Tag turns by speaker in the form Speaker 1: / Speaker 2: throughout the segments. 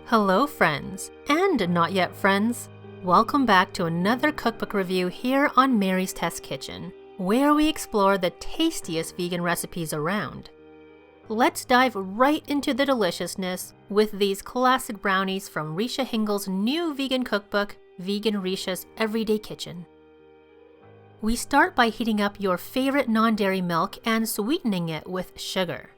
Speaker 1: Hello friends, and not yet friends. Welcome back to another cookbook review here on Mary's Test Kitchen, where we explore the tastiest vegan recipes around. Let's dive right into the deliciousness with these classic brownies from Richa Hingle's new vegan cookbook, Vegan Richa's Everyday Kitchen. We start by heating up your favorite non-dairy milk and sweetening it with sugar.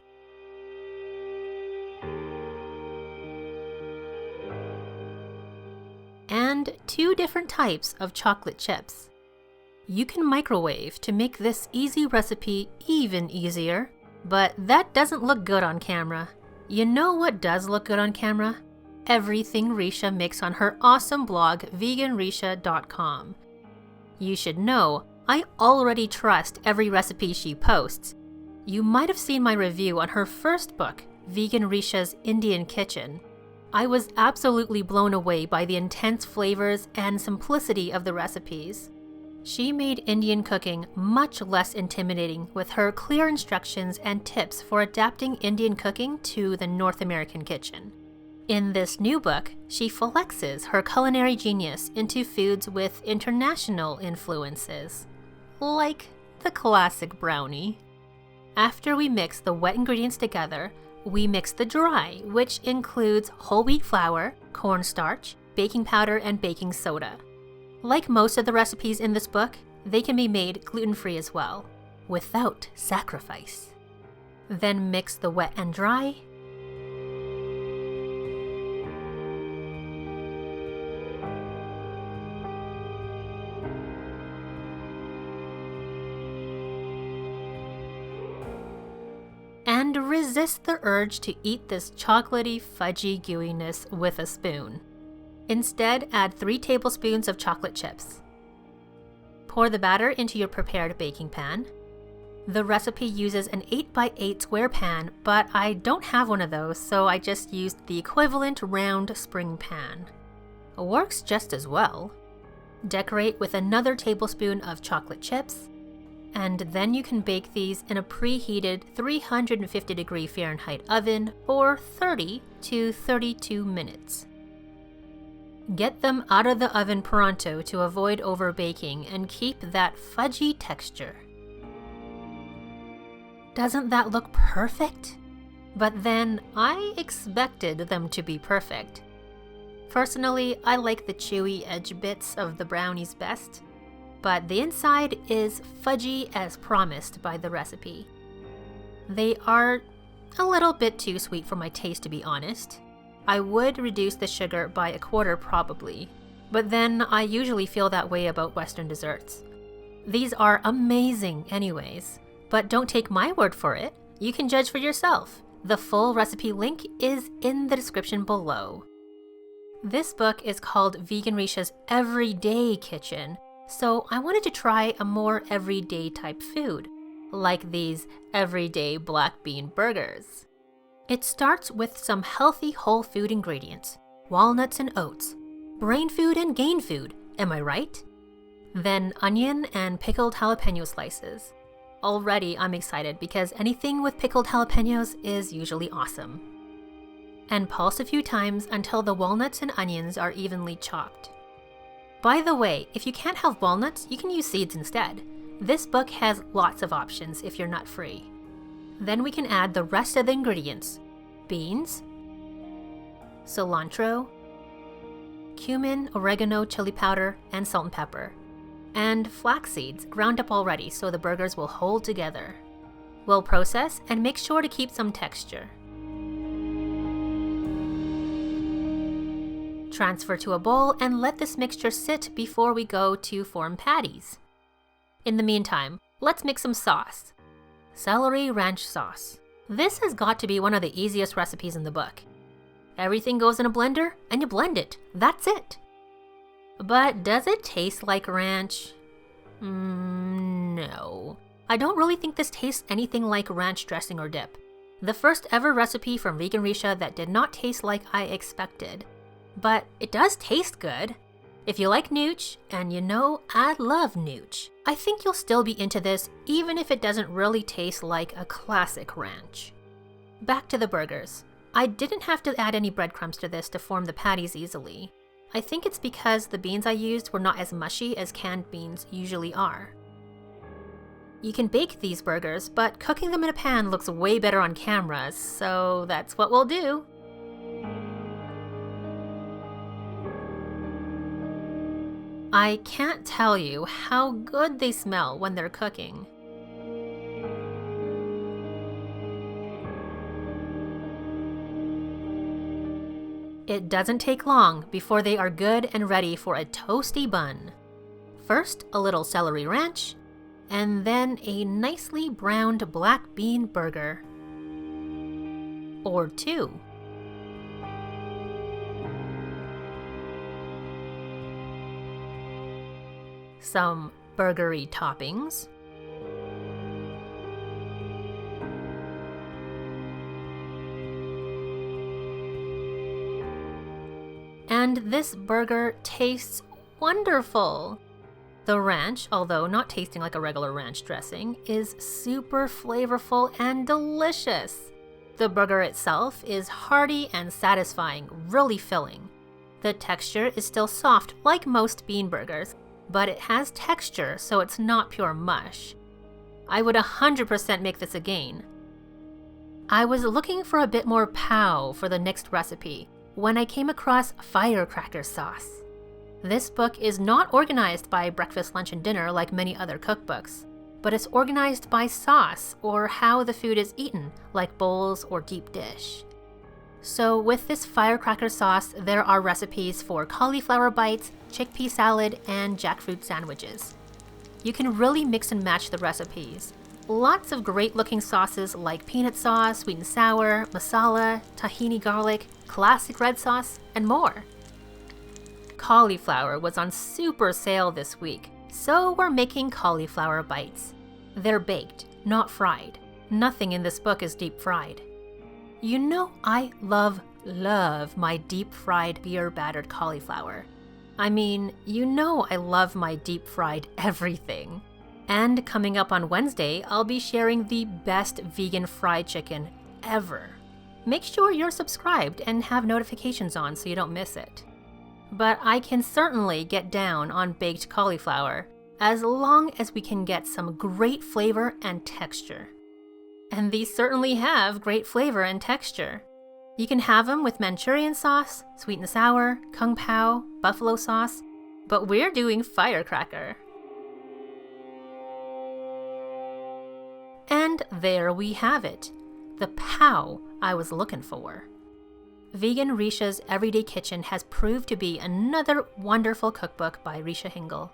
Speaker 1: And 2 different types of chocolate chips. You can microwave to make this easy recipe even easier, but that doesn't look good on camera. You know what does look good on camera? Everything Richa makes on her awesome blog, veganricha.com. You should know, I already trust every recipe she posts. You might have seen my review on her first book, Vegan Richa's Indian Kitchen. I was absolutely blown away by the intense flavors and simplicity of the recipes. She made Indian cooking much less intimidating with her clear instructions and tips for adapting Indian cooking to the North American kitchen. In this new book, she flexes her culinary genius into foods with international influences, like the classic brownie. After we mix the wet ingredients together, we mix the dry, which includes whole wheat flour, cornstarch, baking powder, and baking soda. Like most of the recipes in this book, they can be made gluten-free as well, without sacrifice. Then mix the wet and dry. And resist the urge to eat this chocolatey, fudgy gooiness with a spoon. Instead, add 3 tablespoons of chocolate chips. Pour the batter into your prepared baking pan. The recipe uses an 8x8 square pan, but I don't have one of those, so I just used the equivalent round spring pan. It works just as well. Decorate with another tablespoon of chocolate chips. And then you can bake these in a preheated 350-degree Fahrenheit oven for 30 to 32 minutes. Get them out of the oven pronto to avoid overbaking and keep that fudgy texture. Doesn't that look perfect? But then I expected them to be perfect. Personally, I like the chewy edge bits of the brownies best. But the inside is fudgy as promised by the recipe. They are a little bit too sweet for my taste, to be honest. I would reduce the sugar by 1/4 probably, but then I usually feel that way about Western desserts. These are amazing anyways, but don't take my word for it. You can judge for yourself. The full recipe link is in the description below. This book is called Vegan Richa's Everyday Kitchen. So I wanted to try a more everyday type food, like these everyday black bean burgers. It starts with some healthy whole food ingredients, walnuts and oats, brain food and gain food, am I right? Then onion and pickled jalapeno slices. Already I'm excited because anything with pickled jalapenos is usually awesome. And pulse a few times until the walnuts and onions are evenly chopped. By the way, if you can't have walnuts, you can use seeds instead. This book has lots of options if you're nut-free. Then we can add the rest of the ingredients: beans, cilantro, cumin, oregano, chili powder, and salt and pepper, and flax seeds ground up already so the burgers will hold together. We'll process and make sure to keep some texture. Transfer to a bowl and let this mixture sit before we go to form patties. In the meantime, let's make some sauce. Celery Ranch sauce. This has got to be one of the easiest recipes in the book. Everything goes in a blender and you blend it. That's it. But does it taste like ranch? No. I don't really think this tastes anything like ranch dressing or dip. The first ever recipe from Vegan Richa that did not taste like I expected. But it does taste good. If you like nooch, and you know I love nooch, I think you'll still be into this even if it doesn't really taste like a classic ranch. Back to the burgers. I didn't have to add any breadcrumbs to this to form the patties easily. I think it's because the beans I used were not as mushy as canned beans usually are. You can bake these burgers, but cooking them in a pan looks way better on camera, so that's what we'll do. I can't tell you how good they smell when they're cooking. It doesn't take long before they are good and ready for a toasty bun. First, a little Celery Ranch, and then a nicely browned black bean burger. Or two. Some burgery toppings. And this burger tastes wonderful. The ranch, although not tasting like a regular ranch dressing, is super flavorful and delicious. The burger itself is hearty and satisfying, really filling. The texture is still soft like most bean burgers, but it has texture, so it's not pure mush. I would 100% make this again. I was looking for a bit more pow for the next recipe when I came across Firecracker sauce. This book is not organized by breakfast, lunch, and dinner like many other cookbooks, but it's organized by sauce or how the food is eaten, like bowls or deep dish. So with this Firecracker sauce, there are recipes for cauliflower bites, chickpea salad, and jackfruit sandwiches. You can really mix and match the recipes. Lots of great looking sauces like peanut sauce, sweet and sour, masala, tahini garlic, classic red sauce, and more. Cauliflower was on super sale this week, so we're making cauliflower bites. They're baked, not fried. Nothing in this book is deep fried. You know I love my deep fried beer battered cauliflower. I mean, you know I love my deep fried everything. And coming up on Wednesday, I'll be sharing the best vegan fried chicken ever. Make sure you're subscribed and have notifications on so you don't miss it. But I can certainly get down on baked cauliflower as long as we can get some great flavor and texture. And these certainly have great flavor and texture. You can have them with Manchurian sauce, sweet and sour, kung pao, buffalo sauce, but we're doing Firecracker. And there we have it, the pow I was looking for. Vegan Richa's Everyday Kitchen has proved to be another wonderful cookbook by Richa Hingle.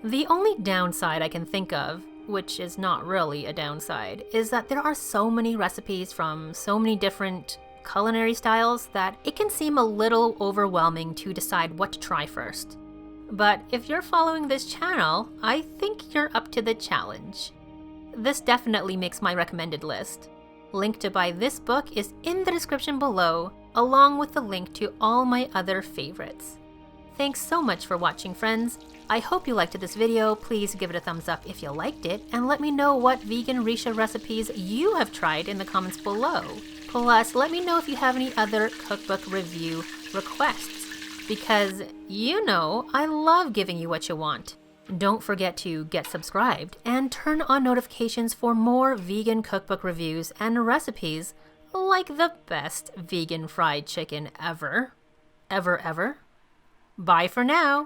Speaker 1: The only downside I can think of, which is not really a downside, is that there are so many recipes from so many different culinary styles that it can seem a little overwhelming to decide what to try first. But if you're following this channel, I think you're up to the challenge. This definitely makes my recommended list. Link to buy this book is in the description below, along with the link to all my other favorites. Thanks so much for watching, friends. I hope you liked this video. Please give it a thumbs up if you liked it, and let me know what vegan Richa recipes you have tried in the comments below. Plus, let me know if you have any other cookbook review requests, because you know I love giving you what you want. Don't forget to get subscribed and turn on notifications for more vegan cookbook reviews and recipes like the best vegan fried chicken ever. Ever. Bye for now.